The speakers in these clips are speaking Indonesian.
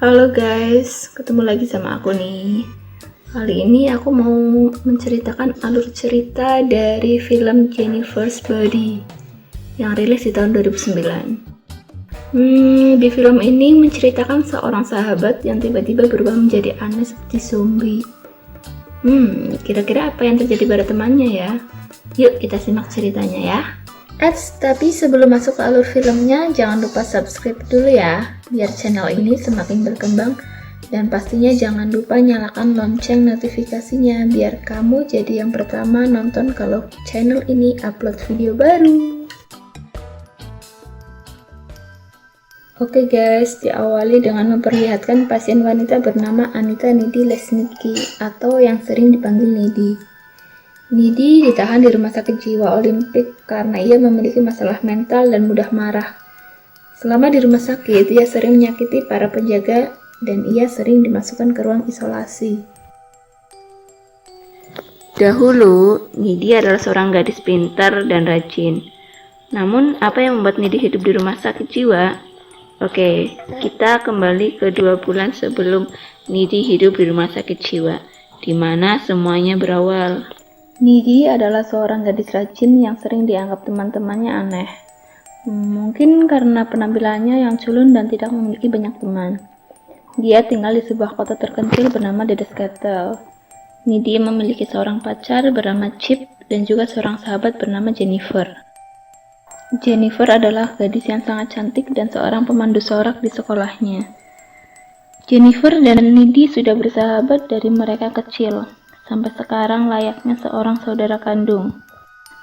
Halo guys, ketemu lagi sama aku nih. Kali ini aku mau menceritakan alur cerita dari film Jennifer's Body yang rilis di tahun 2009. Di film ini menceritakan seorang sahabat yang tiba-tiba berubah menjadi aneh seperti zombie. Kira-kira apa yang terjadi pada temannya ya? Yuk kita simak ceritanya ya. Tapi sebelum masuk ke alur filmnya, jangan lupa subscribe dulu ya, biar channel ini semakin berkembang. Dan pastinya jangan lupa nyalakan lonceng notifikasinya, biar kamu jadi yang pertama nonton kalau channel ini upload video baru. Oke guys, diawali dengan memperlihatkan pasien wanita bernama Anita Nidi Lesnicki, atau yang sering dipanggil Nidi. Nidi ditahan di rumah sakit jiwa Olimpik karena ia memiliki masalah mental dan mudah marah. Selama di rumah sakit, ia sering menyakiti para penjaga dan ia sering dimasukkan ke ruang isolasi. Dahulu, Nidi adalah seorang gadis pintar dan rajin. Namun, apa yang membuat Nidi hidup di rumah sakit jiwa? Oke, kita kembali ke 2 bulan sebelum Nidi hidup di rumah sakit jiwa, di mana semuanya berawal. Nidi adalah seorang gadis rajin yang sering dianggap teman-temannya aneh. Mungkin karena penampilannya yang culun dan tidak memiliki banyak teman. Dia tinggal di sebuah kota terpencil bernama Dedeskatel. Nidi memiliki seorang pacar bernama Chip dan juga seorang sahabat bernama Jennifer. Jennifer adalah gadis yang sangat cantik dan seorang pemandu sorak di sekolahnya. Jennifer dan Nidi sudah bersahabat dari mereka kecil. Sampai sekarang layaknya seorang saudara kandung.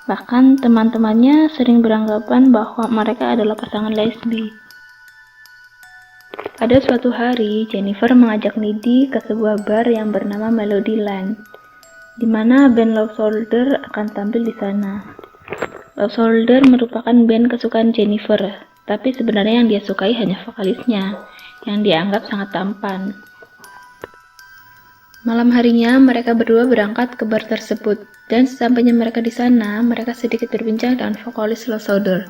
Bahkan teman-temannya sering beranggapan bahwa mereka adalah pasangan lesbi. Pada suatu hari, Jennifer mengajak Nidi ke sebuah bar yang bernama Melody Land, di mana band Love Soldier akan tampil di sana. Love Soldier merupakan band kesukaan Jennifer, tapi sebenarnya yang dia sukai hanya vokalisnya, yang dianggap sangat tampan. Malam harinya, mereka berdua berangkat ke bar tersebut, dan sesampainya mereka di sana, mereka sedikit berbincang dengan vokalis Love Soldier.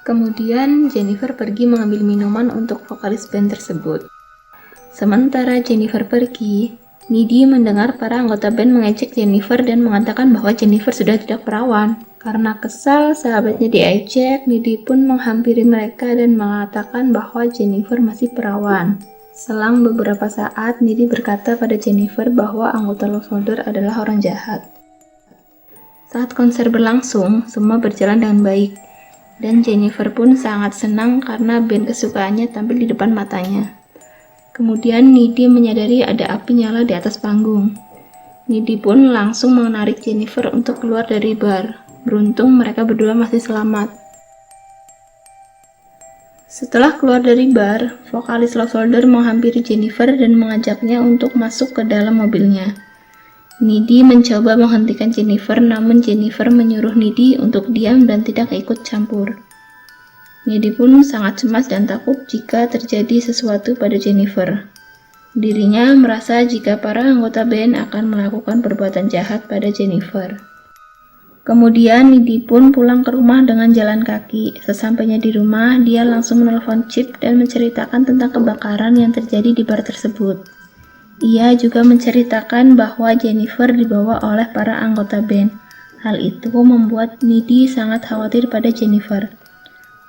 Kemudian, Jennifer pergi mengambil minuman untuk vokalis band tersebut. Sementara Jennifer pergi, Nidi mendengar para anggota band mengejek Jennifer dan mengatakan bahwa Jennifer sudah tidak perawan. Karena kesal sahabatnya diejek, Nidi pun menghampiri mereka dan mengatakan bahwa Jennifer masih perawan. Selang beberapa saat, Nidi berkata pada Jennifer bahwa anggota Love Soldier adalah orang jahat. Saat konser berlangsung, semua berjalan dengan baik, dan Jennifer pun sangat senang karena band kesukaannya tampil di depan matanya. Kemudian Nidi menyadari ada api nyala di atas panggung. Nidi pun langsung menarik Jennifer untuk keluar dari bar. Beruntung mereka berdua masih selamat. Setelah keluar dari bar, vokalis Love Soldier menghampiri Jennifer dan mengajaknya untuk masuk ke dalam mobilnya. Nidi mencoba menghentikan Jennifer, namun Jennifer menyuruh Nidi untuk diam dan tidak ikut campur. Nidi pun sangat cemas dan takut jika terjadi sesuatu pada Jennifer. Dirinya merasa jika para anggota band akan melakukan perbuatan jahat pada Jennifer. Kemudian Nidi pun pulang ke rumah dengan jalan kaki. Sesampainya di rumah, dia langsung menelpon Chip dan menceritakan tentang kebakaran yang terjadi di bar tersebut. Ia juga menceritakan bahwa Jennifer dibawa oleh para anggota band. Hal itu membuat Nidi sangat khawatir pada Jennifer.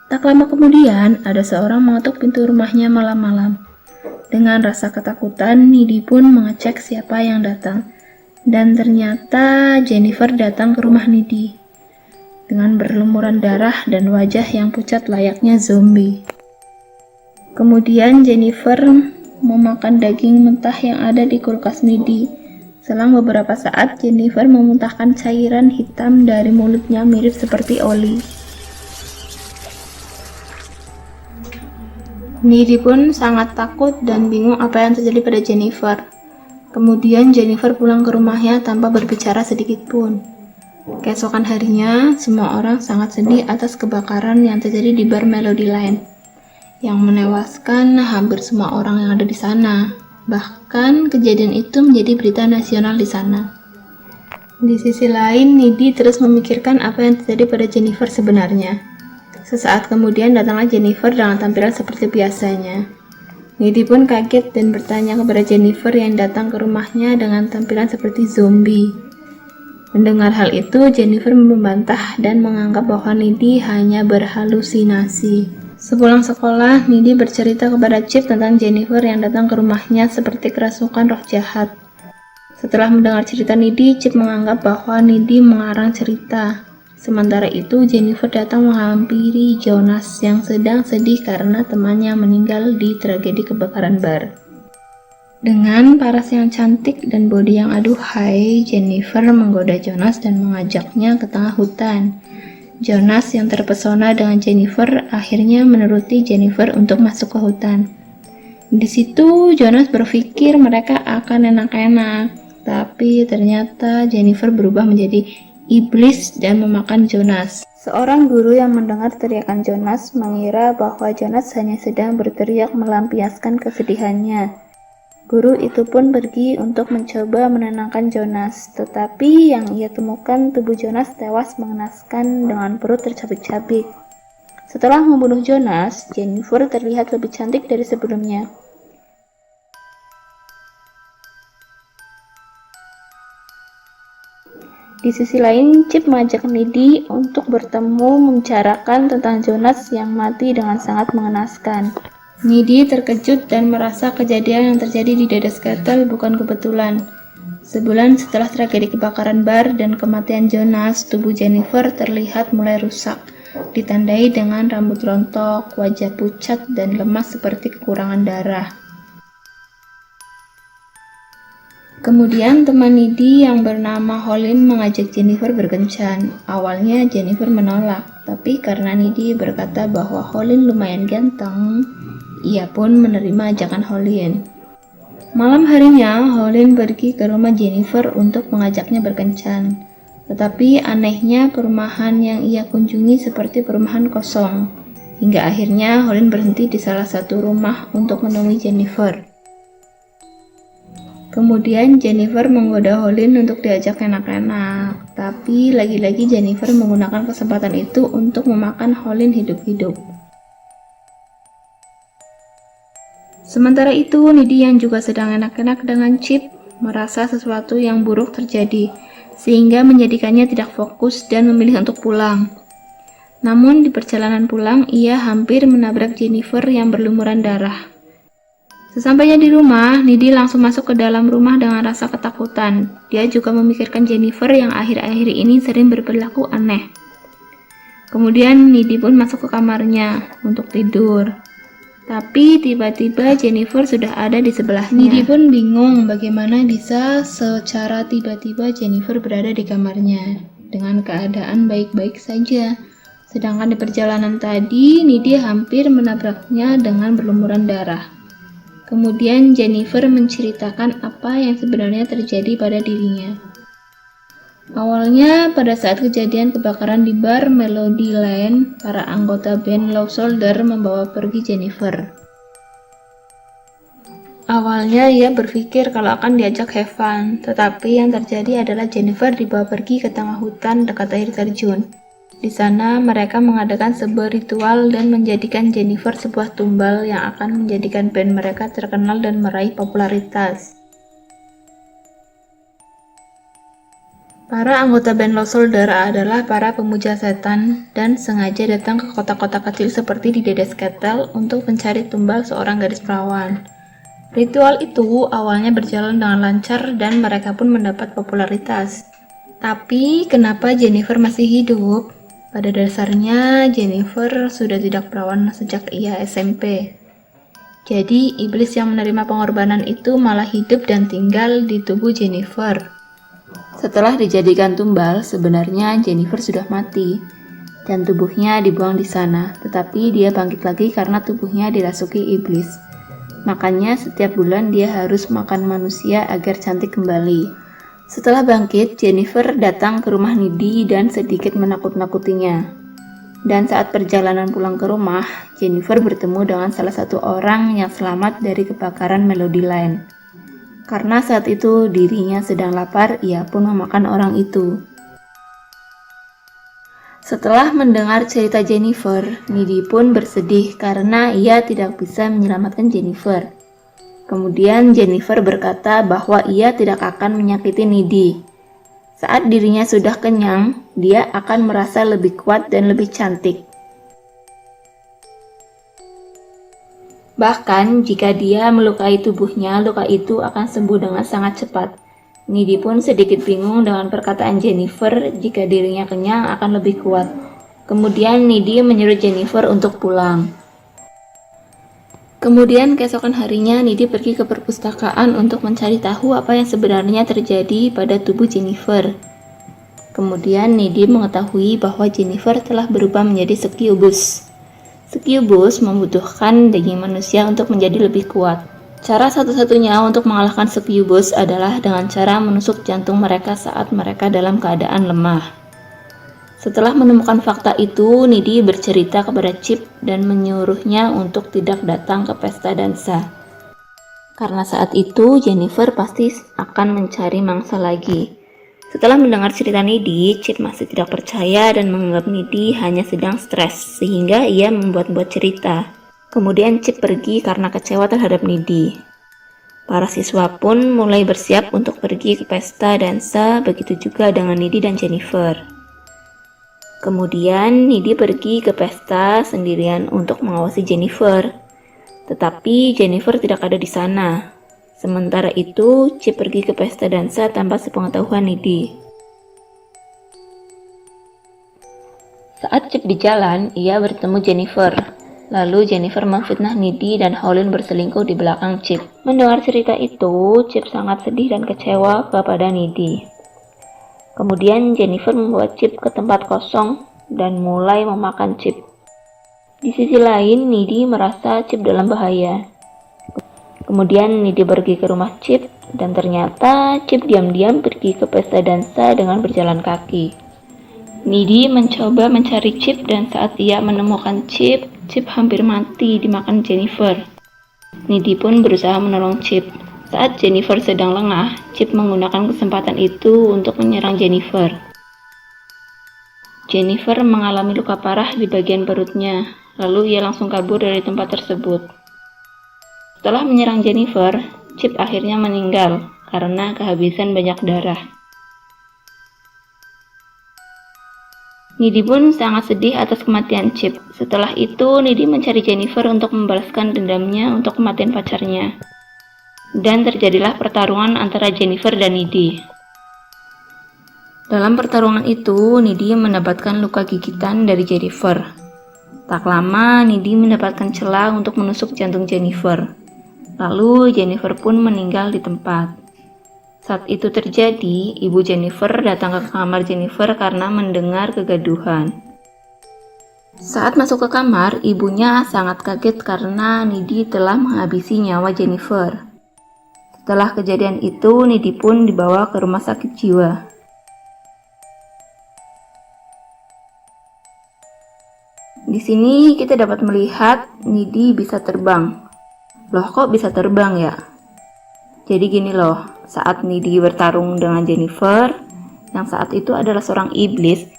Tak lama kemudian, ada seorang mengetuk pintu rumahnya malam-malam. Dengan rasa ketakutan, Nidi pun mengecek siapa yang datang. Dan ternyata Jennifer datang ke rumah Nidi dengan berlumuran darah dan wajah yang pucat layaknya zombie. Kemudian Jennifer memakan daging mentah yang ada di kulkas Nidi. Selang beberapa saat, Jennifer memuntahkan cairan hitam dari mulutnya mirip seperti oli. Nidi pun sangat takut dan bingung apa yang terjadi pada Jennifer. Kemudian Jennifer pulang ke rumahnya tanpa berbicara sedikit pun. Keesokan harinya, semua orang sangat sedih atas kebakaran yang terjadi di bar Melody Land, yang menewaskan hampir semua orang yang ada di sana. Bahkan kejadian itu menjadi berita nasional di sana. Di sisi lain, Nidi terus memikirkan apa yang terjadi pada Jennifer sebenarnya. Sesaat kemudian datanglah Jennifer dengan tampilan seperti biasanya. Nidi pun kaget dan bertanya kepada Jennifer yang datang ke rumahnya dengan tampilan seperti zombie. Mendengar hal itu, Jennifer membantah dan menganggap bahwa Nidi hanya berhalusinasi. Sepulang sekolah, Nidi bercerita kepada Chip tentang Jennifer yang datang ke rumahnya seperti kerasukan roh jahat. Setelah mendengar cerita Nidi, Chip menganggap bahwa Nidi mengarang cerita. Sementara itu, Jennifer datang menghampiri Jonas yang sedang sedih karena temannya meninggal di tragedi kebakaran bar. Dengan paras yang cantik dan bodi yang aduhai, Jennifer menggoda Jonas dan mengajaknya ke tengah hutan. Jonas yang terpesona dengan Jennifer akhirnya menuruti Jennifer untuk masuk ke hutan. Di situ Jonas berpikir mereka akan enak-enak, tapi ternyata Jennifer berubah menjadi iblis dan memakan Jonas. Seorang guru yang mendengar teriakan Jonas mengira bahwa Jonas hanya sedang berteriak melampiaskan kesedihannya. Guru itu pun pergi untuk mencoba menenangkan Jonas, tetapi yang ia temukan tubuh Jonas tewas mengenaskan dengan perut tercabik-cabik. Setelah membunuh Jonas, Jennifer terlihat lebih cantik dari sebelumnya. Di sisi lain, Chip mengajak Nidi untuk bertemu membicarakan tentang Jonas yang mati dengan sangat mengenaskan. Nidi terkejut dan merasa kejadian yang terjadi di Dedes Kettle bukan kebetulan. Sebulan setelah tragedi kebakaran bar dan kematian Jonas, tubuh Jennifer terlihat mulai rusak, ditandai dengan rambut rontok, wajah pucat, dan lemas seperti kekurangan darah. Kemudian teman Nidi yang bernama Holin mengajak Jennifer berkencan. Awalnya Jennifer menolak, tapi karena Nidi berkata bahwa Holin lumayan ganteng, ia pun menerima ajakan Holin. Malam harinya, Holin pergi ke rumah Jennifer untuk mengajaknya berkencan. Tetapi anehnya perumahan yang ia kunjungi seperti perumahan kosong. Hingga akhirnya Holin berhenti di salah satu rumah untuk menemui Jennifer. Kemudian Jennifer menggoda Holin untuk diajak enak-enak, tapi lagi-lagi Jennifer menggunakan kesempatan itu untuk memakan Holin hidup-hidup. Sementara itu, Nidi yang juga sedang enak-enak dengan Chip merasa sesuatu yang buruk terjadi, sehingga menjadikannya tidak fokus dan memilih untuk pulang. Namun di perjalanan pulang, ia hampir menabrak Jennifer yang berlumuran darah. Sesampainya di rumah, Nidi langsung masuk ke dalam rumah dengan rasa ketakutan. Dia juga memikirkan Jennifer yang akhir-akhir ini sering berperilaku aneh. Kemudian Nidi pun masuk ke kamarnya untuk tidur. Tapi tiba-tiba Jennifer sudah ada di sebelahnya. Nidi pun bingung bagaimana bisa secara tiba-tiba Jennifer berada di kamarnya dengan keadaan baik-baik saja. Sedangkan di perjalanan tadi, Nidi hampir menabraknya dengan berlumuran darah. Kemudian Jennifer menceritakan apa yang sebenarnya terjadi pada dirinya. Awalnya, pada saat kejadian kebakaran di bar Melody Lane, para anggota band Low Shoulder membawa pergi Jennifer. Awalnya ia berpikir kalau akan diajak have fun, tetapi yang terjadi adalah Jennifer dibawa pergi ke tengah hutan dekat air terjun. Di sana, mereka mengadakan sebuah ritual dan menjadikan Jennifer sebuah tumbal yang akan menjadikan band mereka terkenal dan meraih popularitas. Para anggota band Low Shoulder adalah para pemuja setan dan sengaja datang ke kota-kota kecil seperti di Dedes Kettle untuk mencari tumbal seorang gadis perawan. Ritual itu awalnya berjalan dengan lancar dan mereka pun mendapat popularitas. Tapi kenapa Jennifer masih hidup? Pada dasarnya, Jennifer sudah tidak perawan sejak ia SMP. Jadi, iblis yang menerima pengorbanan itu malah hidup dan tinggal di tubuh Jennifer. Setelah dijadikan tumbal, sebenarnya Jennifer sudah mati, dan tubuhnya dibuang di sana, tetapi dia bangkit lagi karena tubuhnya dirasuki iblis. Makanya setiap bulan dia harus makan manusia agar cantik kembali. Setelah bangkit, Jennifer datang ke rumah Nidi dan sedikit menakut-nakutinya. Dan saat perjalanan pulang ke rumah, Jennifer bertemu dengan salah satu orang yang selamat dari kebakaran Melody Lane. Karena saat itu dirinya sedang lapar, ia pun memakan orang itu. Setelah mendengar cerita Jennifer, Nidi pun bersedih karena ia tidak bisa menyelamatkan Jennifer. Kemudian Jennifer berkata bahwa ia tidak akan menyakiti Needy. Saat dirinya sudah kenyang, dia akan merasa lebih kuat dan lebih cantik. Bahkan jika dia melukai tubuhnya, luka itu akan sembuh dengan sangat cepat. Needy pun sedikit bingung dengan perkataan Jennifer jika dirinya kenyang akan lebih kuat. Kemudian Needy menyuruh Jennifer untuk pulang. Kemudian keesokan harinya Needy pergi ke perpustakaan untuk mencari tahu apa yang sebenarnya terjadi pada tubuh Jennifer. Kemudian Needy mengetahui bahwa Jennifer telah berubah menjadi succubus. Succubus membutuhkan daging manusia untuk menjadi lebih kuat. Cara satu-satunya untuk mengalahkan succubus adalah dengan cara menusuk jantung mereka saat mereka dalam keadaan lemah. Setelah menemukan fakta itu, Needy bercerita kepada Chip dan menyuruhnya untuk tidak datang ke pesta dansa. Karena saat itu Jennifer pasti akan mencari mangsa lagi. Setelah mendengar cerita Needy, Chip masih tidak percaya dan menganggap Needy hanya sedang stres, sehingga ia membuat-buat cerita. Kemudian Chip pergi karena kecewa terhadap Needy. Para siswa pun mulai bersiap untuk pergi ke pesta dansa, begitu juga dengan Needy dan Jennifer. Kemudian Needy pergi ke pesta sendirian untuk mengawasi Jennifer. Tetapi Jennifer tidak ada di sana. Sementara itu, Chip pergi ke pesta dansa tanpa sepengetahuan Needy. Saat Chip di jalan, ia bertemu Jennifer. Lalu Jennifer memfitnah Needy dan Howlin berselingkuh di belakang Chip. Mendengar cerita itu, Chip sangat sedih dan kecewa kepada Needy. Kemudian Jennifer membawa Chip ke tempat kosong dan mulai memakan Chip. Di sisi lain, Needy merasa Chip dalam bahaya. Kemudian Needy pergi ke rumah Chip dan ternyata Chip diam-diam pergi ke pesta dansa dengan berjalan kaki. Needy mencoba mencari Chip dan saat ia menemukan Chip, Chip hampir mati dimakan Jennifer. Needy pun berusaha menolong Chip. Saat Jennifer sedang lengah, Chip menggunakan kesempatan itu untuk menyerang Jennifer. Jennifer mengalami luka parah di bagian perutnya, lalu ia langsung kabur dari tempat tersebut. Setelah menyerang Jennifer, Chip akhirnya meninggal karena kehabisan banyak darah. Needy pun sangat sedih atas kematian Chip. Setelah itu, Needy mencari Jennifer untuk membalaskan dendamnya untuk kematian pacarnya. Dan terjadilah pertarungan antara Jennifer dan Needy. Dalam pertarungan itu, Needy mendapatkan luka gigitan dari Jennifer. Tak lama, Needy mendapatkan celah untuk menusuk jantung Jennifer. Lalu Jennifer pun meninggal di tempat. Saat itu terjadi, ibu Jennifer datang ke kamar Jennifer karena mendengar kegaduhan. Saat masuk ke kamar, ibunya sangat kaget karena Needy telah menghabisi nyawa Jennifer. Setelah kejadian itu, Needy pun dibawa ke rumah sakit jiwa. Di sini kita dapat melihat Needy bisa terbang. Loh, kok bisa terbang ya? Jadi gini loh, saat Needy bertarung dengan Jennifer, yang saat itu adalah seorang iblis,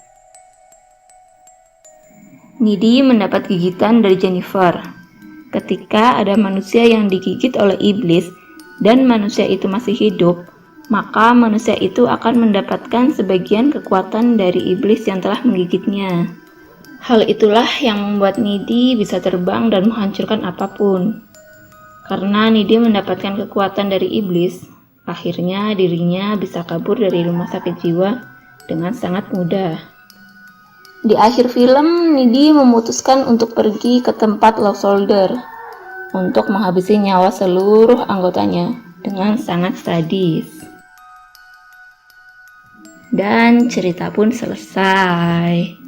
Needy mendapat gigitan dari Jennifer. Ketika ada manusia yang digigit oleh iblis, dan manusia itu masih hidup, maka manusia itu akan mendapatkan sebagian kekuatan dari iblis yang telah menggigitnya. Hal itulah yang membuat Needy bisa terbang dan menghancurkan apapun. Karena Needy mendapatkan kekuatan dari iblis, akhirnya dirinya bisa kabur dari rumah sakit jiwa dengan sangat mudah. Di akhir film, Needy memutuskan untuk pergi ke tempat Lost Soldier untuk menghabisi nyawa seluruh anggotanya dengan sangat sadis. Dan cerita pun selesai.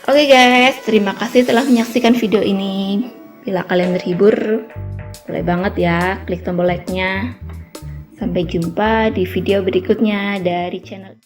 Oke guys, terima kasih telah menyaksikan video ini. Bila kalian terhibur, boleh banget ya klik tombol like-nya. Sampai jumpa di video berikutnya dari channel